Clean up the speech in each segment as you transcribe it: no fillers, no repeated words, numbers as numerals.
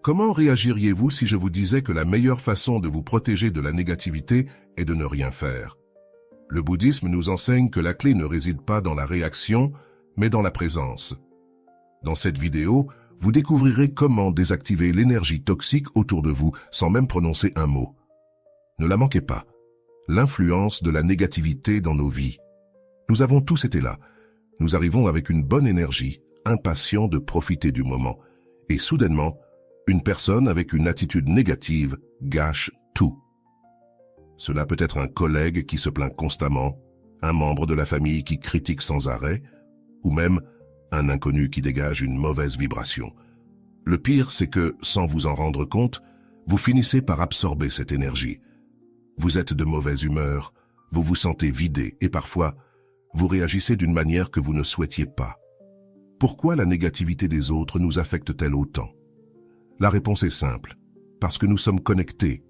Comment réagiriez-vous si je vous disais que la meilleure façon de vous protéger de la négativité est de ne rien faire? Le bouddhisme nous enseigne que la clé ne réside pas dans la réaction, mais dans la présence. Dans cette vidéo, vous découvrirez comment désactiver l'énergie toxique autour de vous sans même prononcer un mot. Ne la manquez pas. L'influence de la négativité dans nos vies. Nous avons tous été là. Nous arrivons avec une bonne énergie, impatients de profiter du moment. Et soudainement, une personne avec une attitude négative gâche tout. Cela peut être un collègue qui se plaint constamment, un membre de la famille qui critique sans arrêt, ou même un inconnu qui dégage une mauvaise vibration. Le pire, c'est que, sans vous en rendre compte, vous finissez par absorber cette énergie. Vous êtes de mauvaise humeur, vous vous sentez vidé et parfois, vous réagissez d'une manière que vous ne souhaitiez pas. Pourquoi la négativité des autres nous affecte-t-elle autant? La réponse est simple, parce que nous sommes connectés.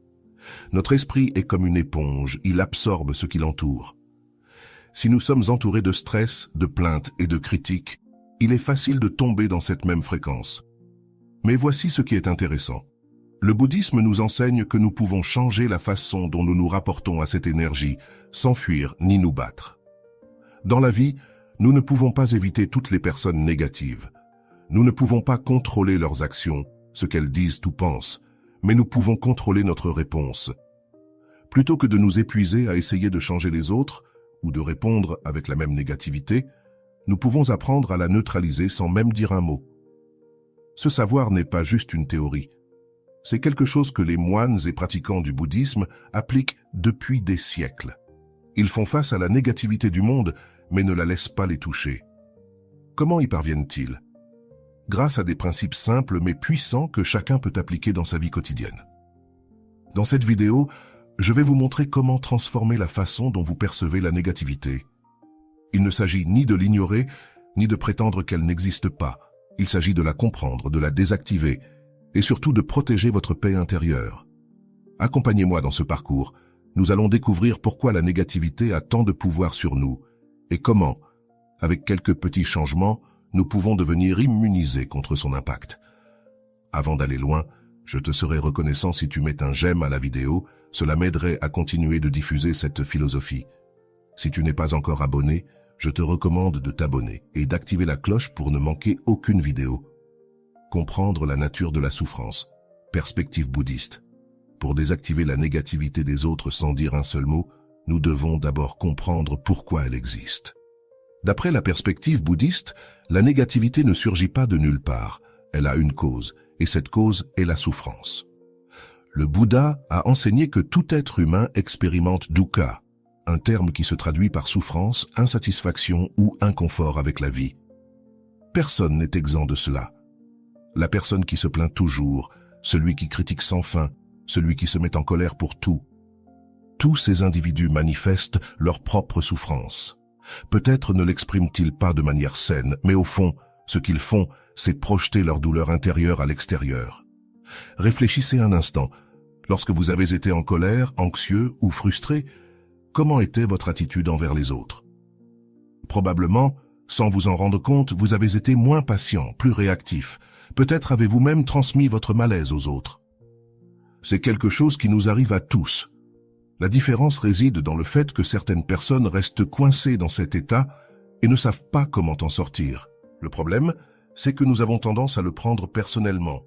Notre esprit est comme une éponge, il absorbe ce qui l'entoure. Si nous sommes entourés de stress, de plaintes et de critiques, il est facile de tomber dans cette même fréquence. Mais voici ce qui est intéressant. Le bouddhisme nous enseigne que nous pouvons changer la façon dont nous nous rapportons à cette énergie, sans fuir ni nous battre. Dans la vie, nous ne pouvons pas éviter toutes les personnes négatives. Nous ne pouvons pas contrôler leurs actions, ce qu'elles disent ou pensent, mais nous pouvons contrôler notre réponse. Plutôt que de nous épuiser à essayer de changer les autres, ou de répondre avec la même négativité, nous pouvons apprendre à la neutraliser sans même dire un mot. Ce savoir n'est pas juste une théorie. C'est quelque chose que les moines et pratiquants du bouddhisme appliquent depuis des siècles. Ils font face à la négativité du monde, mais ne la laissent pas les toucher. Comment y parviennent-ils? Grâce à des principes simples mais puissants que chacun peut appliquer dans sa vie quotidienne. Dans cette vidéo, je vais vous montrer comment transformer la façon dont vous percevez la négativité. Il ne s'agit ni de l'ignorer, ni de prétendre qu'elle n'existe pas. Il s'agit de la comprendre, de la désactiver, et surtout de protéger votre paix intérieure. Accompagnez-moi dans ce parcours. Nous allons découvrir pourquoi la négativité a tant de pouvoir sur nous, et comment, avec quelques petits changements, nous pouvons devenir immunisés contre son impact. Avant d'aller loin, je te serai reconnaissant si tu mets un j'aime à la vidéo, cela m'aiderait à continuer de diffuser cette philosophie. Si tu n'es pas encore abonné, je te recommande de t'abonner et d'activer la cloche pour ne manquer aucune vidéo. Comprendre la nature de la souffrance. Perspective bouddhiste. Pour désactiver la négativité des autres sans dire un seul mot, nous devons d'abord comprendre pourquoi elle existe. D'après la perspective bouddhiste, la négativité ne surgit pas de nulle part. Elle a une cause, et cette cause est la souffrance. Le Bouddha a enseigné que tout être humain expérimente dukkha, un terme qui se traduit par souffrance, insatisfaction ou inconfort avec la vie. Personne n'est exempt de cela. La personne qui se plaint toujours, celui qui critique sans fin, celui qui se met en colère pour tout. Tous ces individus manifestent leur propre souffrance. Peut-être ne l'expriment-ils pas de manière saine, mais au fond, ce qu'ils font, c'est projeter leur douleur intérieure à l'extérieur. Réfléchissez un instant. Lorsque vous avez été en colère, anxieux ou frustré, comment était votre attitude envers les autres? Probablement, sans vous en rendre compte, vous avez été moins patient, plus réactif. Peut-être avez-vous même transmis votre malaise aux autres. C'est quelque chose qui nous arrive à tous. La différence réside dans le fait que certaines personnes restent coincées dans cet état et ne savent pas comment en sortir. Le problème, c'est que nous avons tendance à le prendre personnellement.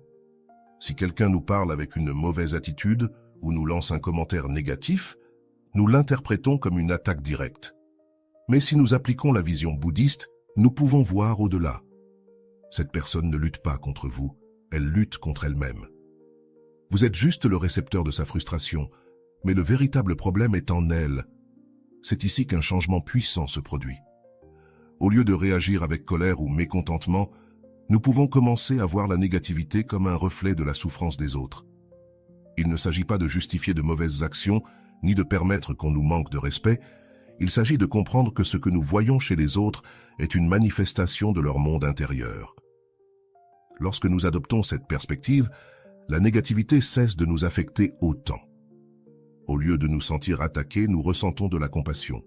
Si quelqu'un nous parle avec une mauvaise attitude ou nous lance un commentaire négatif, nous l'interprétons comme une attaque directe. Mais si nous appliquons la vision bouddhiste, nous pouvons voir au-delà. Cette personne ne lutte pas contre vous, elle lutte contre elle-même. Vous êtes juste le récepteur de sa frustration, mais le véritable problème est en elle. C'est ici qu'un changement puissant se produit. Au lieu de réagir avec colère ou mécontentement, nous pouvons commencer à voir la négativité comme un reflet de la souffrance des autres. Il ne s'agit pas de justifier de mauvaises actions, ni de permettre qu'on nous manque de respect. Il s'agit de comprendre que ce que nous voyons chez les autres est une manifestation de leur monde intérieur. Lorsque nous adoptons cette perspective, la négativité cesse de nous affecter autant. Au lieu de nous sentir attaqués, nous ressentons de la compassion.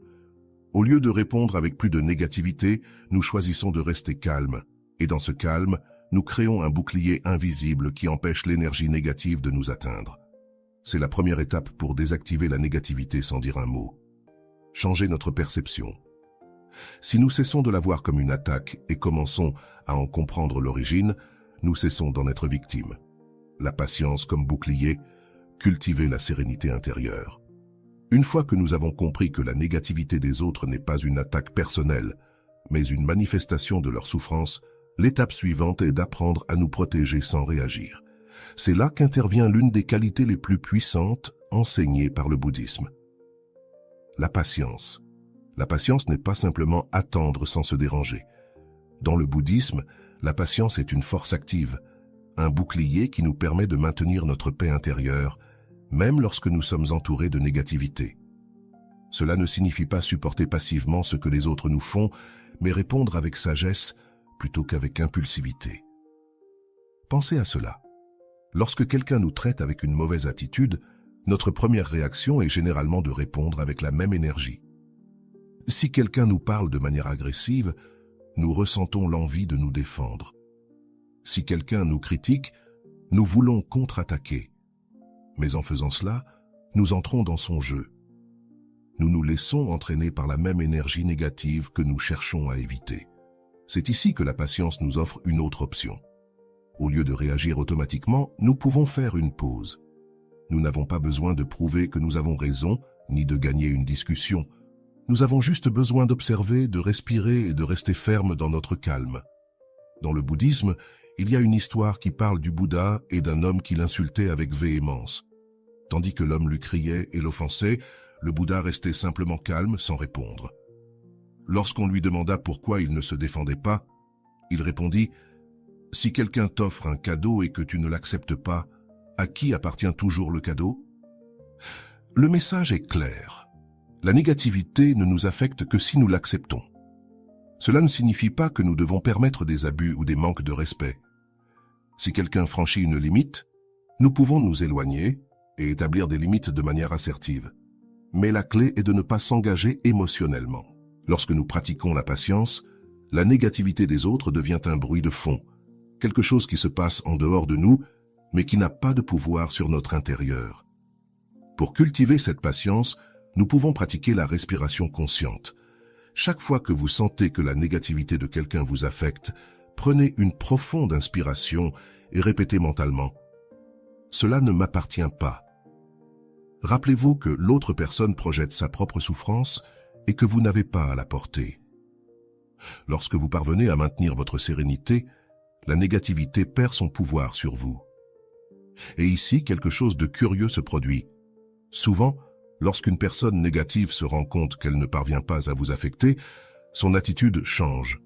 Au lieu de répondre avec plus de négativité, nous choisissons de rester calmes. Et dans ce calme, nous créons un bouclier invisible qui empêche l'énergie négative de nous atteindre. C'est la première étape pour désactiver la négativité sans dire un mot. Changer notre perception. Si nous cessons de la voir comme une attaque et commençons à en comprendre l'origine, nous cessons d'en être victimes. La patience comme bouclier, cultiver la sérénité intérieure. Une fois que nous avons compris que la négativité des autres n'est pas une attaque personnelle, mais une manifestation de leur souffrance, l'étape suivante est d'apprendre à nous protéger sans réagir. C'est là qu'intervient l'une des qualités les plus puissantes enseignées par le bouddhisme. La patience. La patience n'est pas simplement attendre sans se déranger. Dans le bouddhisme, la patience est une force active, un bouclier qui nous permet de maintenir notre paix intérieure, même lorsque nous sommes entourés de négativité. Cela ne signifie pas supporter passivement ce que les autres nous font, mais répondre avec sagesse plutôt qu'avec impulsivité. Pensez à cela. Lorsque quelqu'un nous traite avec une mauvaise attitude, notre première réaction est généralement de répondre avec la même énergie. Si quelqu'un nous parle de manière agressive, nous ressentons l'envie de nous défendre. Si quelqu'un nous critique, nous voulons contre-attaquer. Mais en faisant cela, nous entrons dans son jeu. Nous nous laissons entraîner par la même énergie négative que nous cherchons à éviter. C'est ici que la patience nous offre une autre option. Au lieu de réagir automatiquement, nous pouvons faire une pause. Nous n'avons pas besoin de prouver que nous avons raison, ni de gagner une discussion. Nous avons juste besoin d'observer, de respirer et de rester ferme dans notre calme. Dans le bouddhisme, il y a une histoire qui parle du Bouddha et d'un homme qui l'insultait avec véhémence. Tandis que l'homme lui criait et l'offensait, le Bouddha restait simplement calme sans répondre. Lorsqu'on lui demanda pourquoi il ne se défendait pas, il répondit « Si quelqu'un t'offre un cadeau et que tu ne l'acceptes pas, à qui appartient toujours le cadeau ?» Le message est clair. La négativité ne nous affecte que si nous l'acceptons. Cela ne signifie pas que nous devons permettre des abus ou des manques de respect. Si quelqu'un franchit une limite, nous pouvons nous éloigner et établir des limites de manière assertive. Mais la clé est de ne pas s'engager émotionnellement. Lorsque nous pratiquons la patience, la négativité des autres devient un bruit de fond, quelque chose qui se passe en dehors de nous, mais qui n'a pas de pouvoir sur notre intérieur. Pour cultiver cette patience, nous pouvons pratiquer la respiration consciente. Chaque fois que vous sentez que la négativité de quelqu'un vous affecte, prenez une profonde inspiration et répétez mentalement « Cela ne m'appartient pas ». Rappelez-vous que l'autre personne projette sa propre souffrance et que vous n'avez pas à la porter. Lorsque vous parvenez à maintenir votre sérénité, la négativité perd son pouvoir sur vous. Et ici, quelque chose de curieux se produit. Souvent, lorsqu'une personne négative se rend compte qu'elle ne parvient pas à vous affecter, son attitude change.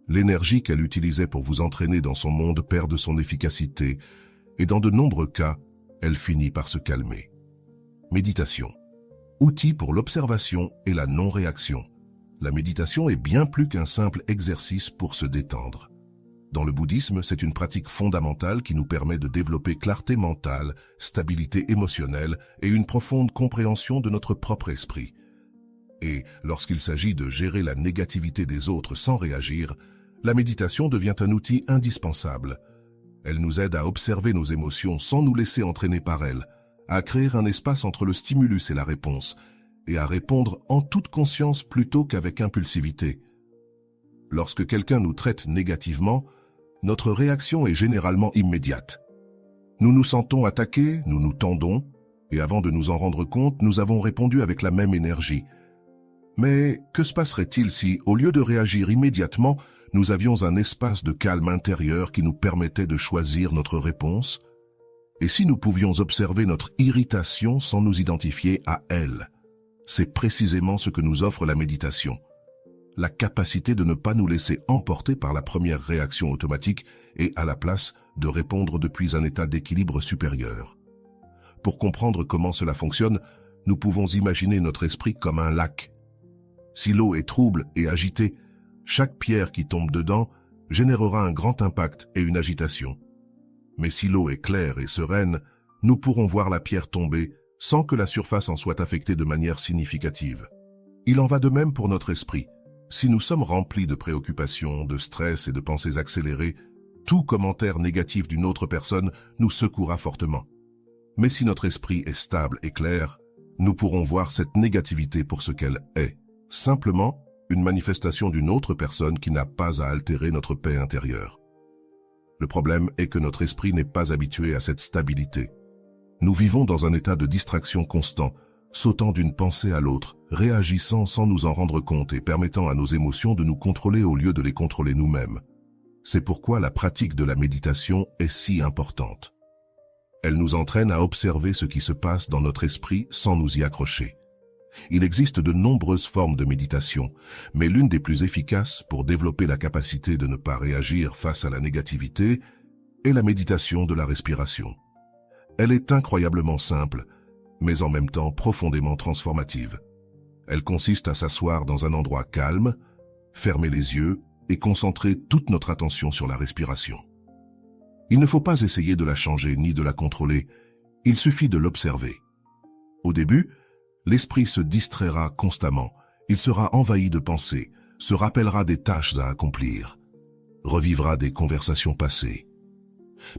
L'énergie qu'elle utilisait pour vous entraîner dans son monde perd de son efficacité, et dans de nombreux cas, elle finit par se calmer. Méditation. Outil pour l'observation et la non-réaction. La méditation est bien plus qu'un simple exercice pour se détendre. Dans le bouddhisme, c'est une pratique fondamentale qui nous permet de développer clarté mentale, stabilité émotionnelle et une profonde compréhension de notre propre esprit. Et lorsqu'il s'agit de gérer la négativité des autres sans réagir, la méditation devient un outil indispensable. Elle nous aide à observer nos émotions sans nous laisser entraîner par elles, à créer un espace entre le stimulus et la réponse, et à répondre en toute conscience plutôt qu'avec impulsivité. Lorsque quelqu'un nous traite négativement, notre réaction est généralement immédiate. Nous nous sentons attaqués, nous nous tendons, et avant de nous en rendre compte, nous avons répondu avec la même énergie. Mais que se passerait-il si, au lieu de réagir immédiatement, nous avions un espace de calme intérieur qui nous permettait de choisir notre réponse? Et si nous pouvions observer notre irritation sans nous identifier à elle? C'est précisément ce que nous offre la méditation. La capacité de ne pas nous laisser emporter par la première réaction automatique et à la place de répondre depuis un état d'équilibre supérieur. Pour comprendre comment cela fonctionne, nous pouvons imaginer notre esprit comme un lac. Si l'eau est trouble et agitée, chaque pierre qui tombe dedans générera un grand impact et une agitation. Mais si l'eau est claire et sereine, nous pourrons voir la pierre tomber sans que la surface en soit affectée de manière significative. Il en va de même pour notre esprit. Si nous sommes remplis de préoccupations, de stress et de pensées accélérées, tout commentaire négatif d'une autre personne nous secouera fortement. Mais si notre esprit est stable et clair, nous pourrons voir cette négativité pour ce qu'elle est, simplement une manifestation d'une autre personne qui n'a pas à altérer notre paix intérieure. Le problème est que notre esprit n'est pas habitué à cette stabilité. Nous vivons dans un état de distraction constant, sautant d'une pensée à l'autre, réagissant sans nous en rendre compte et permettant à nos émotions de nous contrôler au lieu de les contrôler nous-mêmes. C'est pourquoi la pratique de la méditation est si importante. Elle nous entraîne à observer ce qui se passe dans notre esprit sans nous y accrocher. Il existe de nombreuses formes de méditation, mais l'une des plus efficaces pour développer la capacité de ne pas réagir face à la négativité est la méditation de la respiration. Elle est incroyablement simple, mais en même temps profondément transformative. Elle consiste à s'asseoir dans un endroit calme, fermer les yeux et concentrer toute notre attention sur la respiration. Il ne faut pas essayer de la changer ni de la contrôler, il suffit de l'observer. Au début, l'esprit se distraira constamment, il sera envahi de pensées, se rappellera des tâches à accomplir, revivra des conversations passées.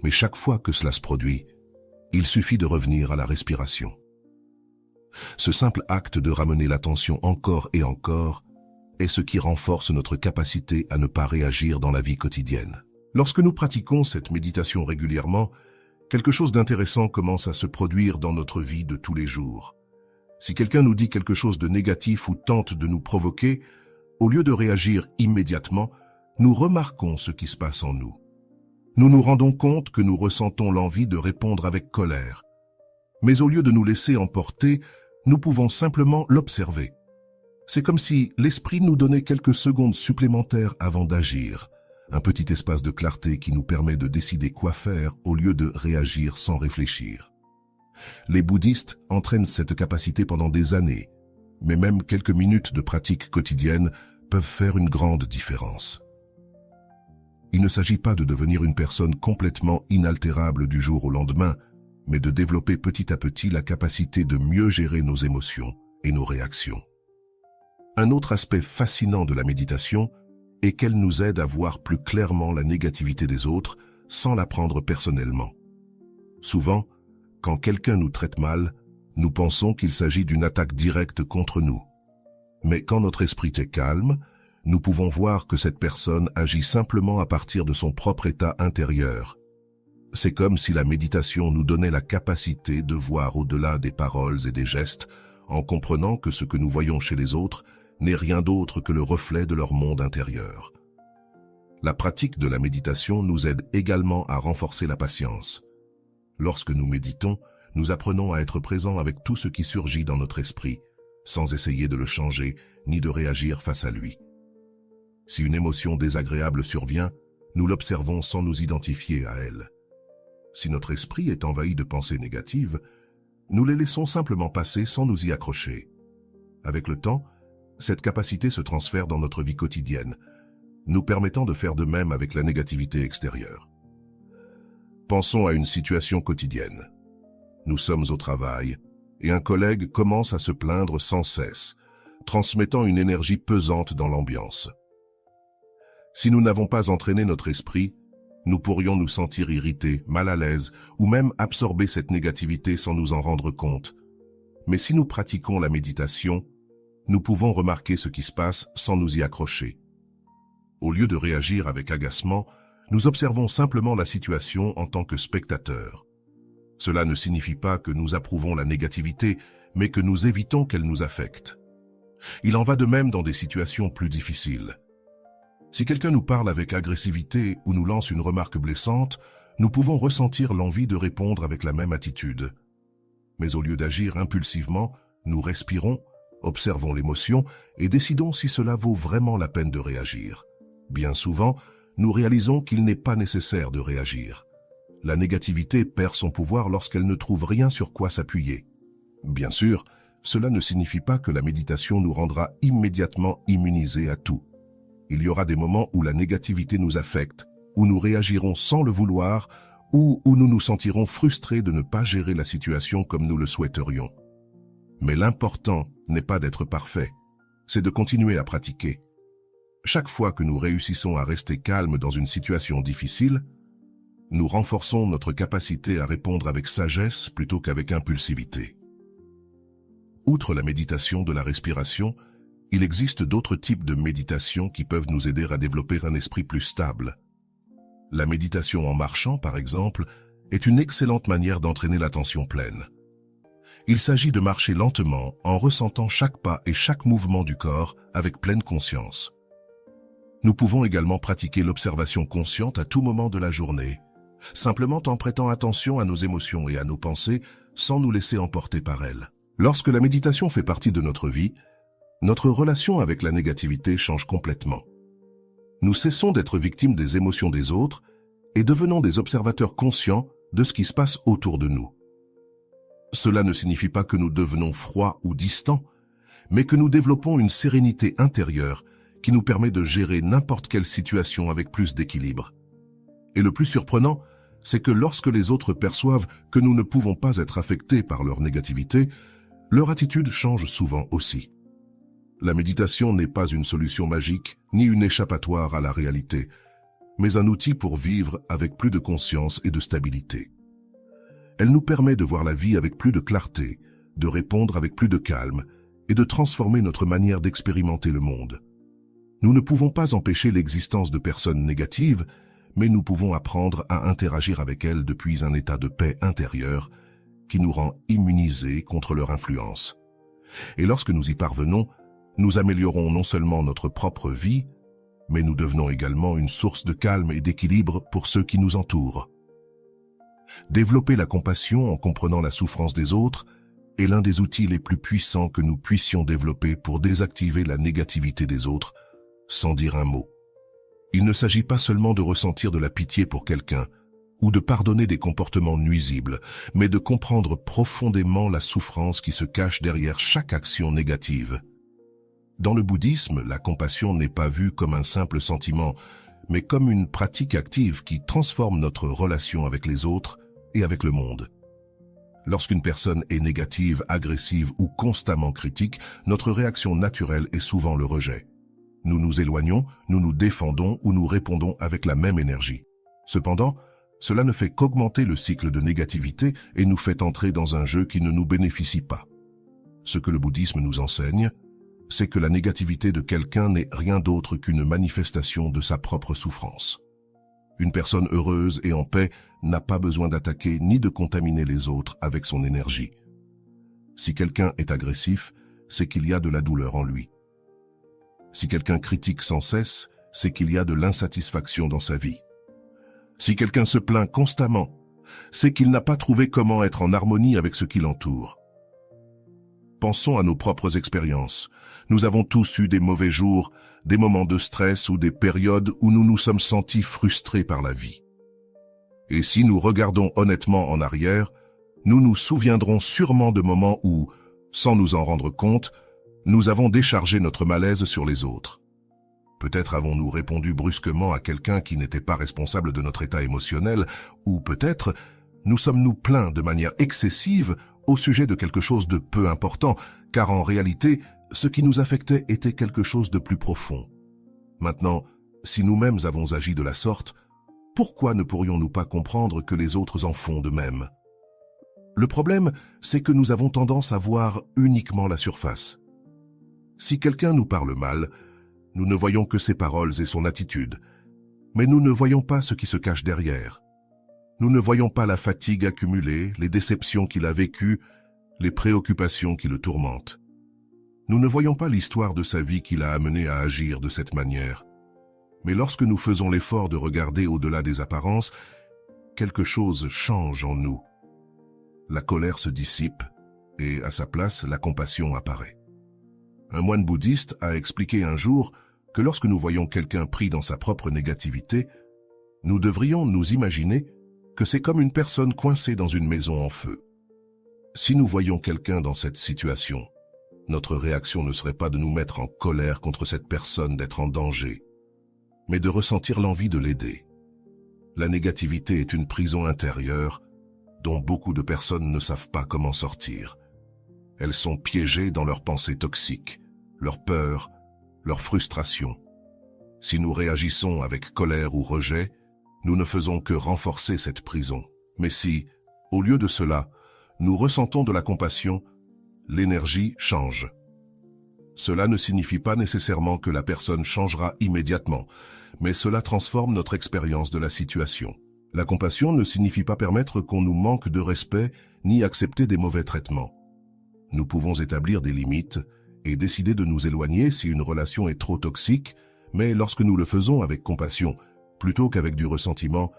Mais chaque fois que cela se produit, il suffit de revenir à la respiration. Ce simple acte de ramener l'attention encore et encore est ce qui renforce notre capacité à ne pas réagir dans la vie quotidienne. Lorsque nous pratiquons cette méditation régulièrement, quelque chose d'intéressant commence à se produire dans notre vie de tous les jours. Si quelqu'un nous dit quelque chose de négatif ou tente de nous provoquer, au lieu de réagir immédiatement, nous remarquons ce qui se passe en nous. Nous nous rendons compte que nous ressentons l'envie de répondre avec colère. Mais au lieu de nous laisser emporter, nous pouvons simplement l'observer. C'est comme si l'esprit nous donnait quelques secondes supplémentaires avant d'agir, un petit espace de clarté qui nous permet de décider quoi faire au lieu de réagir sans réfléchir. Les bouddhistes entraînent cette capacité pendant des années, mais même quelques minutes de pratique quotidienne peuvent faire une grande différence. Il ne s'agit pas de devenir une personne complètement inaltérable du jour au lendemain, mais de développer petit à petit la capacité de mieux gérer nos émotions et nos réactions. Un autre aspect fascinant de la méditation est qu'elle nous aide à voir plus clairement la négativité des autres sans la prendre personnellement. Souvent, quand quelqu'un nous traite mal, nous pensons qu'il s'agit d'une attaque directe contre nous. Mais quand notre esprit est calme, nous pouvons voir que cette personne agit simplement à partir de son propre état intérieur. C'est comme si la méditation nous donnait la capacité de voir au-delà des paroles et des gestes, en comprenant que ce que nous voyons chez les autres n'est rien d'autre que le reflet de leur monde intérieur. La pratique de la méditation nous aide également à renforcer la patience. Lorsque nous méditons, nous apprenons à être présents avec tout ce qui surgit dans notre esprit, sans essayer de le changer ni de réagir face à lui. Si une émotion désagréable survient, nous l'observons sans nous identifier à elle. Si notre esprit est envahi de pensées négatives, nous les laissons simplement passer sans nous y accrocher. Avec le temps, cette capacité se transfère dans notre vie quotidienne, nous permettant de faire de même avec la négativité extérieure. Pensons à une situation quotidienne. Nous sommes au travail et un collègue commence à se plaindre sans cesse, transmettant une énergie pesante dans l'ambiance. Si nous n'avons pas entraîné notre esprit, nous pourrions nous sentir irrités, mal à l'aise ou même absorber cette négativité sans nous en rendre compte. Mais si nous pratiquons la méditation, nous pouvons remarquer ce qui se passe sans nous y accrocher. Au lieu de réagir avec agacement, nous observons simplement la situation en tant que spectateurs. Cela ne signifie pas que nous approuvons la négativité, mais que nous évitons qu'elle nous affecte. Il en va de même dans des situations plus difficiles. Si quelqu'un nous parle avec agressivité ou nous lance une remarque blessante, nous pouvons ressentir l'envie de répondre avec la même attitude. Mais au lieu d'agir impulsivement, nous respirons, observons l'émotion et décidons si cela vaut vraiment la peine de réagir. Bien souvent, nous réalisons qu'il n'est pas nécessaire de réagir. La négativité perd son pouvoir lorsqu'elle ne trouve rien sur quoi s'appuyer. Bien sûr, cela ne signifie pas que la méditation nous rendra immédiatement immunisés à tout. Il y aura des moments où la négativité nous affecte, où nous réagirons sans le vouloir, ou où nous nous sentirons frustrés de ne pas gérer la situation comme nous le souhaiterions. Mais l'important n'est pas d'être parfait, c'est de continuer à pratiquer. Chaque fois que nous réussissons à rester calmes dans une situation difficile, Nous renforçons notre capacité à répondre avec sagesse plutôt qu'avec impulsivité. Outre la méditation de la respiration, il existe d'autres types de méditation qui peuvent nous aider à développer un esprit plus stable. La méditation en marchant, par exemple, est une excellente manière d'entraîner l'attention pleine. Il s'agit de marcher lentement en ressentant chaque pas et chaque mouvement du corps avec pleine conscience. Nous pouvons également pratiquer l'observation consciente à tout moment de la journée, simplement en prêtant attention à nos émotions et à nos pensées sans nous laisser emporter par elles. Lorsque la méditation fait partie de notre vie, notre relation avec la négativité change complètement. Nous cessons d'être victimes des émotions des autres et devenons des observateurs conscients de ce qui se passe autour de nous. Cela ne signifie pas que nous devenons froids ou distants, mais que nous développons une sérénité intérieure qui nous permet de gérer n'importe quelle situation avec plus d'équilibre. Et le plus surprenant, c'est que lorsque les autres perçoivent que nous ne pouvons pas être affectés par leur négativité, leur attitude change souvent aussi. La méditation n'est pas une solution magique, ni une échappatoire à la réalité, mais un outil pour vivre avec plus de conscience et de stabilité. Elle nous permet de voir la vie avec plus de clarté, de répondre avec plus de calme et de transformer notre manière d'expérimenter le monde. Nous ne pouvons pas empêcher l'existence de personnes négatives, mais nous pouvons apprendre à interagir avec elles depuis un état de paix intérieure qui nous rend immunisés contre leur influence. Et lorsque nous y parvenons, nous améliorons non seulement notre propre vie, mais nous devenons également une source de calme et d'équilibre pour ceux qui nous entourent. Développer la compassion en comprenant la souffrance des autres est l'un des outils les plus puissants que nous puissions développer pour désactiver la négativité des autres, sans dire un mot. Il ne s'agit pas seulement de ressentir de la pitié pour quelqu'un, ou de pardonner des comportements nuisibles, mais de comprendre profondément la souffrance qui se cache derrière chaque action négative. Dans le bouddhisme, la compassion n'est pas vue comme un simple sentiment, mais comme une pratique active qui transforme notre relation avec les autres et avec le monde. Lorsqu'une personne est négative, agressive ou constamment critique, notre réaction naturelle est souvent le rejet. Nous nous éloignons, nous nous défendons ou nous répondons avec la même énergie. Cependant, cela ne fait qu'augmenter le cycle de négativité et nous fait entrer dans un jeu qui ne nous bénéficie pas. Ce que le bouddhisme nous enseigne, c'est que la négativité de quelqu'un n'est rien d'autre qu'une manifestation de sa propre souffrance. Une personne heureuse et en paix n'a pas besoin d'attaquer ni de contaminer les autres avec son énergie. Si quelqu'un est agressif, c'est qu'il y a de la douleur en lui. Si quelqu'un critique sans cesse, c'est qu'il y a de l'insatisfaction dans sa vie. Si quelqu'un se plaint constamment, c'est qu'il n'a pas trouvé comment être en harmonie avec ce qui l'entoure. Pensons à nos propres expériences. Nous avons tous eu des mauvais jours, des moments de stress ou des périodes où nous nous sommes sentis frustrés par la vie. Et si nous regardons honnêtement en arrière, nous nous souviendrons sûrement de moments où, sans nous en rendre compte, nous avons déchargé notre malaise sur les autres. Peut-être avons-nous répondu brusquement à quelqu'un qui n'était pas responsable de notre état émotionnel, ou peut-être nous sommes-nous plaints de manière excessive au sujet de quelque chose de peu important, car en réalité, ce qui nous affectait était quelque chose de plus profond. Maintenant, si nous-mêmes avons agi de la sorte, pourquoi ne pourrions-nous pas comprendre que les autres en font de même? Le problème, c'est que nous avons tendance à voir uniquement la surface. Si quelqu'un nous parle mal, nous ne voyons que ses paroles et son attitude, mais nous ne voyons pas ce qui se cache derrière. Nous ne voyons pas la fatigue accumulée, les déceptions qu'il a vécues, les préoccupations qui le tourmentent. Nous ne voyons pas l'histoire de sa vie qui l'a amené à agir de cette manière. Mais lorsque nous faisons l'effort de regarder au-delà des apparences, quelque chose change en nous. La colère se dissipe et, à sa place, la compassion apparaît. Un moine bouddhiste a expliqué un jour que lorsque nous voyons quelqu'un pris dans sa propre négativité, nous devrions nous imaginer que c'est comme une personne coincée dans une maison en feu. Si nous voyons quelqu'un dans cette situation, notre réaction ne serait pas de nous mettre en colère contre cette personne d'être en danger, mais de ressentir l'envie de l'aider. La négativité est une prison intérieure dont beaucoup de personnes ne savent pas comment sortir. Elles sont piégées dans leurs pensées toxiques, leurs peurs, leurs frustrations. Si nous réagissons avec colère ou rejet, nous ne faisons que renforcer cette prison. Mais si, au lieu de cela, nous ressentons de la compassion, l'énergie change. Cela ne signifie pas nécessairement que la personne changera immédiatement, mais cela transforme notre expérience de la situation. La compassion ne signifie pas permettre qu'on nous manque de respect ni accepter des mauvais traitements. Nous pouvons établir des limites et décider de nous éloigner si une relation est trop toxique, mais lorsque nous le faisons avec compassion, plutôt qu'avec du ressentiment,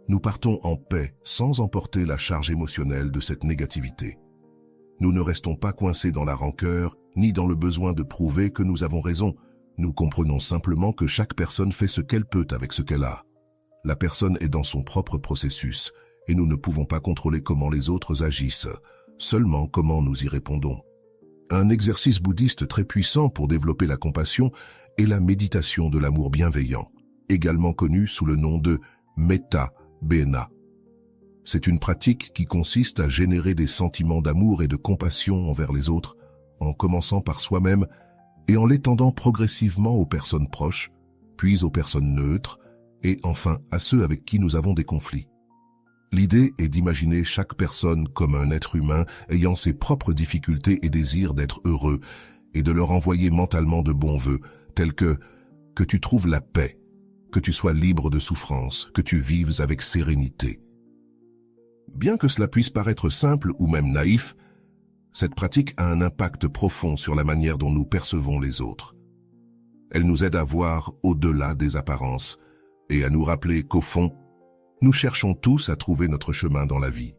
nous partons en paix sans emporter la charge émotionnelle de cette négativité. Nous ne restons pas coincés dans la rancœur ni dans le besoin de prouver que nous avons raison. Nous comprenons simplement que chaque personne fait ce qu'elle peut avec ce qu'elle a. La personne est dans son propre processus et nous ne pouvons pas contrôler comment les autres agissent, seulement comment nous y répondons. Un exercice bouddhiste très puissant pour développer la compassion est la méditation de l'amour bienveillant, également connue sous le nom de Metta Bena. C'est une pratique qui consiste à générer des sentiments d'amour et de compassion envers les autres, en commençant par soi-même et en l'étendant progressivement aux personnes proches, puis aux personnes neutres, et enfin à ceux avec qui nous avons des conflits. L'idée est d'imaginer chaque personne comme un être humain ayant ses propres difficultés et désirs d'être heureux, et de leur envoyer mentalement de bons vœux, tels que tu trouves la paix, que tu sois libre de souffrance, que tu vives avec sérénité. Bien que cela puisse paraître simple ou même naïf, cette pratique a un impact profond sur la manière dont nous percevons les autres. Elle nous aide à voir au-delà des apparences et à nous rappeler qu'au fond, nous cherchons tous à trouver notre chemin dans la vie.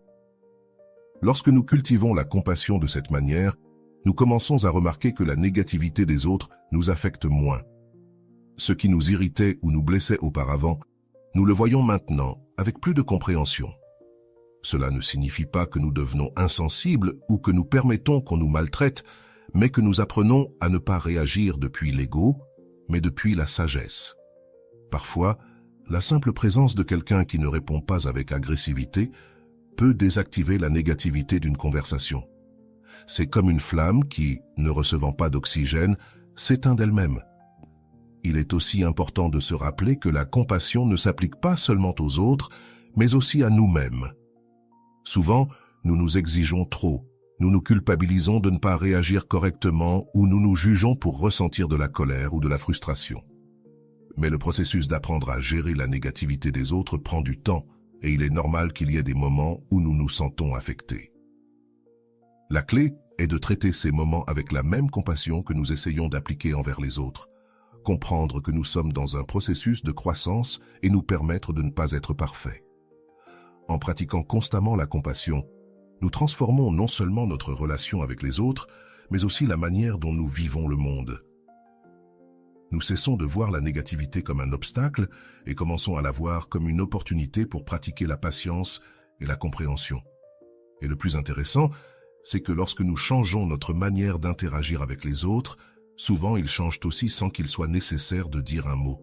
Lorsque nous cultivons la compassion de cette manière, nous commençons à remarquer que la négativité des autres nous affecte moins. Ce qui nous irritait ou nous blessait auparavant, nous le voyons maintenant avec plus de compréhension. Cela ne signifie pas que nous devenons insensibles ou que nous permettons qu'on nous maltraite, mais que nous apprenons à ne pas réagir depuis l'ego, mais depuis la sagesse. Parfois, la simple présence de quelqu'un qui ne répond pas avec agressivité peut désactiver la négativité d'une conversation. C'est comme une flamme qui, ne recevant pas d'oxygène, s'éteint d'elle-même. Il est aussi important de se rappeler que la compassion ne s'applique pas seulement aux autres, mais aussi à nous-mêmes. Souvent, nous nous exigeons trop, nous nous culpabilisons de ne pas réagir correctement ou nous nous jugeons pour ressentir de la colère ou de la frustration. Mais le processus d'apprendre à gérer la négativité des autres prend du temps et il est normal qu'il y ait des moments où nous nous sentons affectés. La clé est de traiter ces moments avec la même compassion que nous essayons d'appliquer envers les autres, comprendre que nous sommes dans un processus de croissance et nous permettre de ne pas être parfaits. En pratiquant constamment la compassion, nous transformons non seulement notre relation avec les autres, mais aussi la manière dont nous vivons le monde. Nous cessons de voir la négativité comme un obstacle et commençons à la voir comme une opportunité pour pratiquer la patience et la compréhension. Et le plus intéressant, c'est que lorsque nous changeons notre manière d'interagir avec les autres, souvent ils changent aussi sans qu'il soit nécessaire de dire un mot.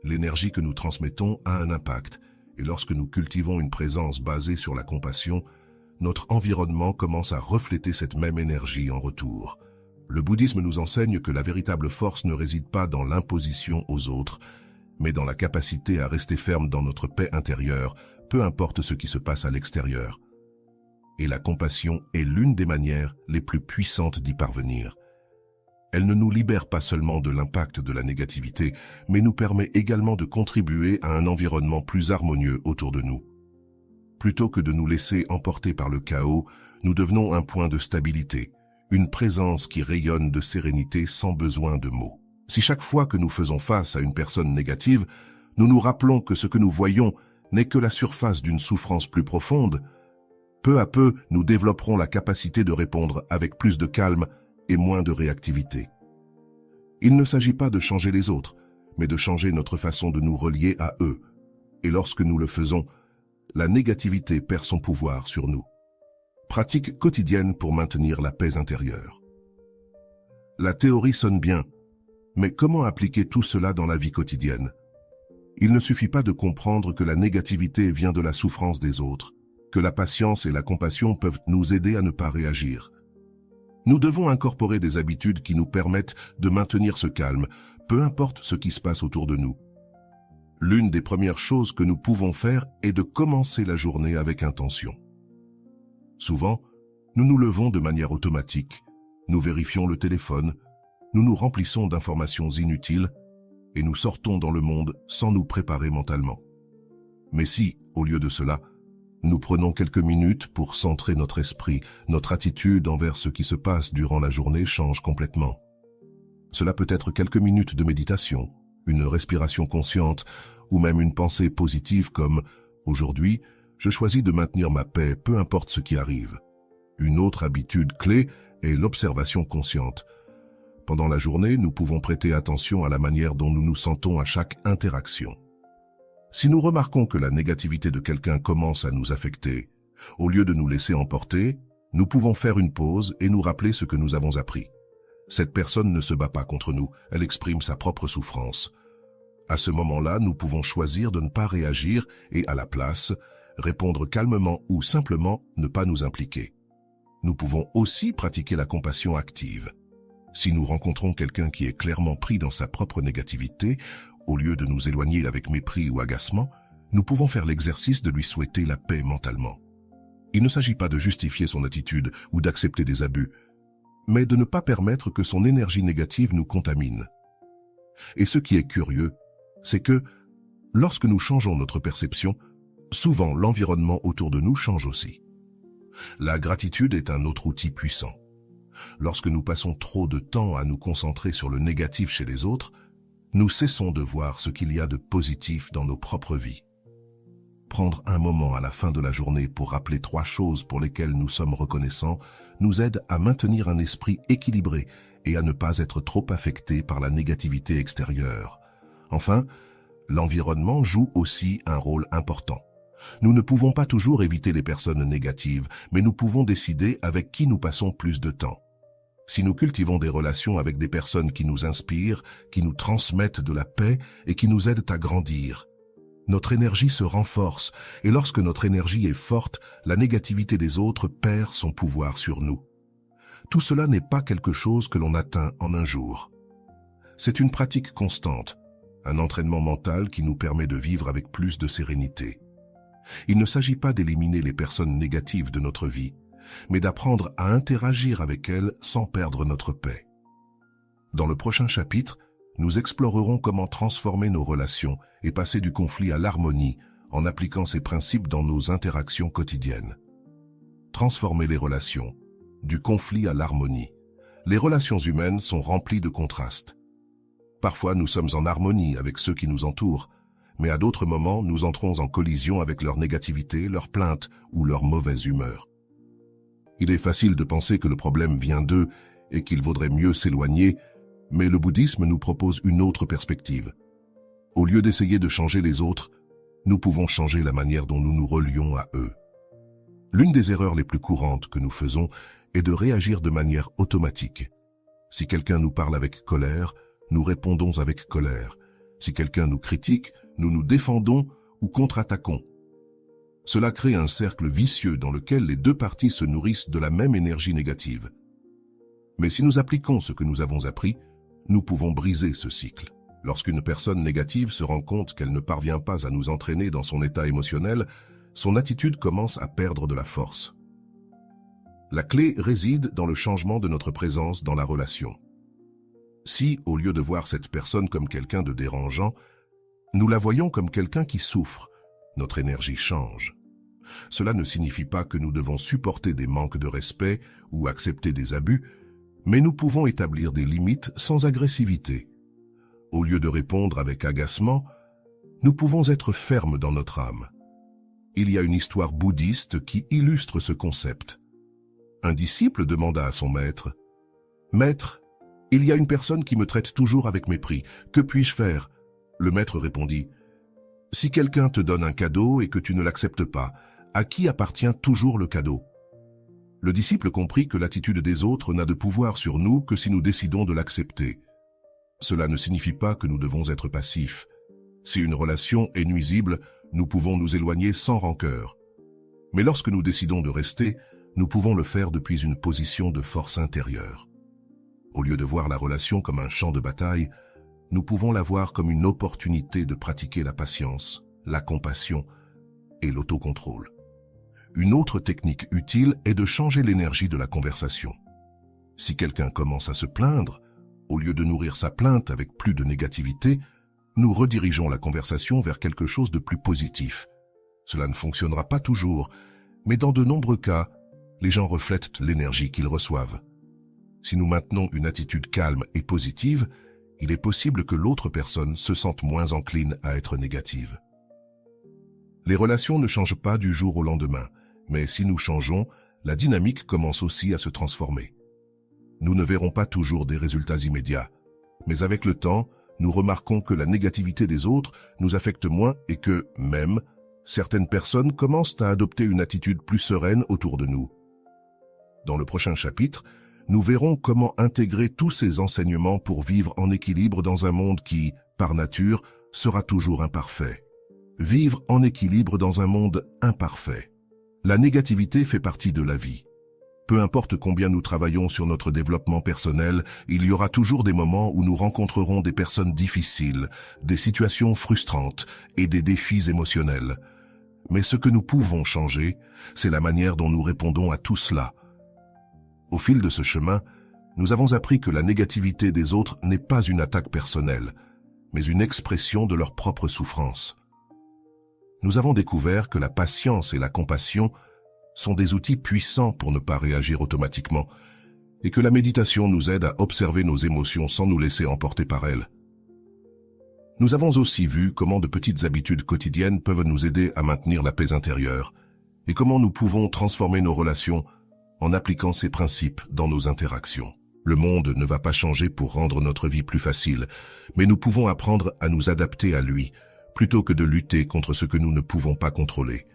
L'énergie que nous transmettons a un impact, et lorsque nous cultivons une présence basée sur la compassion, notre environnement commence à refléter cette même énergie en retour. Le bouddhisme nous enseigne que la véritable force ne réside pas dans l'imposition aux autres, mais dans la capacité à rester ferme dans notre paix intérieure, peu importe ce qui se passe à l'extérieur. Et la compassion est l'une des manières les plus puissantes d'y parvenir. Elle ne nous libère pas seulement de l'impact de la négativité, mais nous permet également de contribuer à un environnement plus harmonieux autour de nous. Plutôt que de nous laisser emporter par le chaos, nous devenons un point de stabilité, une présence qui rayonne de sérénité sans besoin de mots. Si chaque fois que nous faisons face à une personne négative, nous nous rappelons que ce que nous voyons n'est que la surface d'une souffrance plus profonde, peu à peu, nous développerons la capacité de répondre avec plus de calme et moins de réactivité. Il ne s'agit pas de changer les autres, mais de changer notre façon de nous relier à eux. Et lorsque nous le faisons, la négativité perd son pouvoir sur nous. Pratique quotidienne pour maintenir la paix intérieure. La théorie sonne bien, mais comment appliquer tout cela dans la vie quotidienne? Il ne suffit pas de comprendre que la négativité vient de la souffrance des autres, que la patience et la compassion peuvent nous aider à ne pas réagir. Nous devons incorporer des habitudes qui nous permettent de maintenir ce calme, peu importe ce qui se passe autour de nous. L'une des premières choses que nous pouvons faire est de commencer la journée avec intention. Souvent, nous nous levons de manière automatique, nous vérifions le téléphone, nous nous remplissons d'informations inutiles et nous sortons dans le monde sans nous préparer mentalement. Mais si, au lieu de cela, nous prenons quelques minutes pour centrer notre esprit, notre attitude envers ce qui se passe durant la journée change complètement. Cela peut être quelques minutes de méditation, une respiration consciente ou même une pensée positive comme « Aujourd'hui, je choisis de maintenir ma paix, peu importe ce qui arrive ». Une autre habitude clé est l'observation consciente. Pendant la journée, nous pouvons prêter attention à la manière dont nous nous sentons à chaque interaction. Si nous remarquons que la négativité de quelqu'un commence à nous affecter, au lieu de nous laisser emporter, nous pouvons faire une pause et nous rappeler ce que nous avons appris. Cette personne ne se bat pas contre nous, elle exprime sa propre souffrance. À ce moment-là, nous pouvons choisir de ne pas réagir et, à la place, répondre calmement ou simplement ne pas nous impliquer. Nous pouvons aussi pratiquer la compassion active. Si nous rencontrons quelqu'un qui est clairement pris dans sa propre négativité, au lieu de nous éloigner avec mépris ou agacement, nous pouvons faire l'exercice de lui souhaiter la paix mentalement. Il ne s'agit pas de justifier son attitude ou d'accepter des abus, mais de ne pas permettre que son énergie négative nous contamine. Et ce qui est curieux, c'est que, lorsque nous changeons notre perception, souvent l'environnement autour de nous change aussi. La gratitude est un autre outil puissant. Lorsque nous passons trop de temps à nous concentrer sur le négatif chez les autres, nous cessons de voir ce qu'il y a de positif dans nos propres vies. Prendre un moment à la fin de la journée pour rappeler 3 choses pour lesquelles nous sommes reconnaissants nous aide à maintenir un esprit équilibré et à ne pas être trop affecté par la négativité extérieure. Enfin, l'environnement joue aussi un rôle important. Nous ne pouvons pas toujours éviter les personnes négatives, mais nous pouvons décider avec qui nous passons plus de temps. Si nous cultivons des relations avec des personnes qui nous inspirent, qui nous transmettent de la paix et qui nous aident à grandir, notre énergie se renforce et lorsque notre énergie est forte, la négativité des autres perd son pouvoir sur nous. Tout cela n'est pas quelque chose que l'on atteint en un jour. C'est une pratique constante, un entraînement mental qui nous permet de vivre avec plus de sérénité. Il ne s'agit pas d'éliminer les personnes négatives de notre vie, mais d'apprendre à interagir avec elles sans perdre notre paix. Dans le prochain chapitre, nous explorerons comment transformer nos relations et passer du conflit à l'harmonie en appliquant ces principes dans nos interactions quotidiennes. Transformer les relations, du conflit à l'harmonie. Les relations humaines sont remplies de contrastes. Parfois, nous sommes en harmonie avec ceux qui nous entourent, mais à d'autres moments, nous entrons en collision avec leur négativité, leurs plaintes ou leur mauvaise humeur. Il est facile de penser que le problème vient d'eux et qu'il vaudrait mieux s'éloigner, mais le bouddhisme nous propose une autre perspective. Au lieu d'essayer de changer les autres, nous pouvons changer la manière dont nous nous relions à eux. L'une des erreurs les plus courantes que nous faisons est de réagir de manière automatique. Si quelqu'un nous parle avec colère, nous répondons avec colère. Si quelqu'un nous critique, nous nous défendons ou contre-attaquons. Cela crée un cercle vicieux dans lequel les 2 parties se nourrissent de la même énergie négative. Mais si nous appliquons ce que nous avons appris, nous pouvons briser ce cycle. Lorsqu'une personne négative se rend compte qu'elle ne parvient pas à nous entraîner dans son état émotionnel, son attitude commence à perdre de la force. La clé réside dans le changement de notre présence dans la relation. Si, au lieu de voir cette personne comme quelqu'un de dérangeant, nous la voyons comme quelqu'un qui souffre, notre énergie change. Cela ne signifie pas que nous devons supporter des manques de respect ou accepter des abus, mais nous pouvons établir des limites sans agressivité. Au lieu de répondre avec agacement, nous pouvons être fermes dans notre âme. Il y a une histoire bouddhiste qui illustre ce concept. Un disciple demanda à son maître, « Maître, il y a une personne qui me traite toujours avec mépris. Que puis-je faire ?» Le maître répondit, « Si quelqu'un te donne un cadeau et que tu ne l'acceptes pas, à qui appartient toujours le cadeau ?» Le disciple comprit que l'attitude des autres n'a de pouvoir sur nous que si nous décidons de l'accepter. Cela ne signifie pas que nous devons être passifs. Si une relation est nuisible, nous pouvons nous éloigner sans rancœur. Mais lorsque nous décidons de rester, nous pouvons le faire depuis une position de force intérieure. Au lieu de voir la relation comme un champ de bataille, nous pouvons la voir comme une opportunité de pratiquer la patience, la compassion et l'autocontrôle. Une autre technique utile est de changer l'énergie de la conversation. Si quelqu'un commence à se plaindre, au lieu de nourrir sa plainte avec plus de négativité, nous redirigeons la conversation vers quelque chose de plus positif. Cela ne fonctionnera pas toujours, mais dans de nombreux cas, les gens reflètent l'énergie qu'ils reçoivent. Si nous maintenons une attitude calme et positive, il est possible que l'autre personne se sente moins encline à être négative. Les relations ne changent pas du jour au lendemain, mais si nous changeons, la dynamique commence aussi à se transformer. Nous ne verrons pas toujours des résultats immédiats, mais avec le temps, nous remarquons que la négativité des autres nous affecte moins et que, même, certaines personnes commencent à adopter une attitude plus sereine autour de nous. Dans le prochain chapitre, nous verrons comment intégrer tous ces enseignements pour vivre en équilibre dans un monde qui, par nature, sera toujours imparfait. Vivre en équilibre dans un monde imparfait. La négativité fait partie de la vie. Peu importe combien nous travaillons sur notre développement personnel, il y aura toujours des moments où nous rencontrerons des personnes difficiles, des situations frustrantes et des défis émotionnels. Mais ce que nous pouvons changer, c'est la manière dont nous répondons à tout cela. Au fil de ce chemin, nous avons appris que la négativité des autres n'est pas une attaque personnelle, mais une expression de leur propre souffrance. Nous avons découvert que la patience et la compassion sont des outils puissants pour ne pas réagir automatiquement, et que la méditation nous aide à observer nos émotions sans nous laisser emporter par elles. Nous avons aussi vu comment de petites habitudes quotidiennes peuvent nous aider à maintenir la paix intérieure, et comment nous pouvons transformer nos relations en appliquant ces principes dans nos interactions. Le monde ne va pas changer pour rendre notre vie plus facile, mais nous pouvons apprendre à nous adapter à lui, plutôt que de lutter contre ce que nous ne pouvons pas contrôler.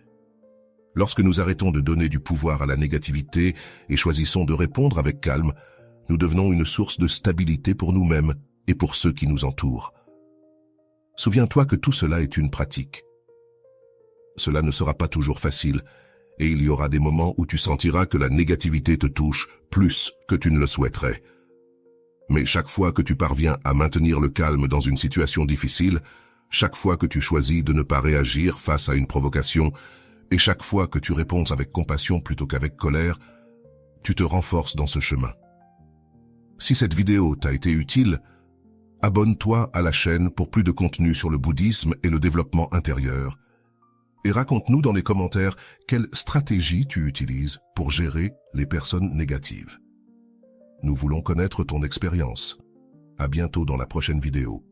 Lorsque nous arrêtons de donner du pouvoir à la négativité et choisissons de répondre avec calme, nous devenons une source de stabilité pour nous-mêmes et pour ceux qui nous entourent. Souviens-toi que tout cela est une pratique. Cela ne sera pas toujours facile, et il y aura des moments où tu sentiras que la négativité te touche plus que tu ne le souhaiterais. Mais chaque fois que tu parviens à maintenir le calme dans une situation difficile, chaque fois que tu choisis de ne pas réagir face à une provocation, et chaque fois que tu réponds avec compassion plutôt qu'avec colère, tu te renforces dans ce chemin. Si cette vidéo t'a été utile, abonne-toi à la chaîne pour plus de contenu sur le bouddhisme et le développement intérieur. Et raconte-nous dans les commentaires quelle stratégie tu utilises pour gérer les personnes négatives. Nous voulons connaître ton expérience. À bientôt dans la prochaine vidéo.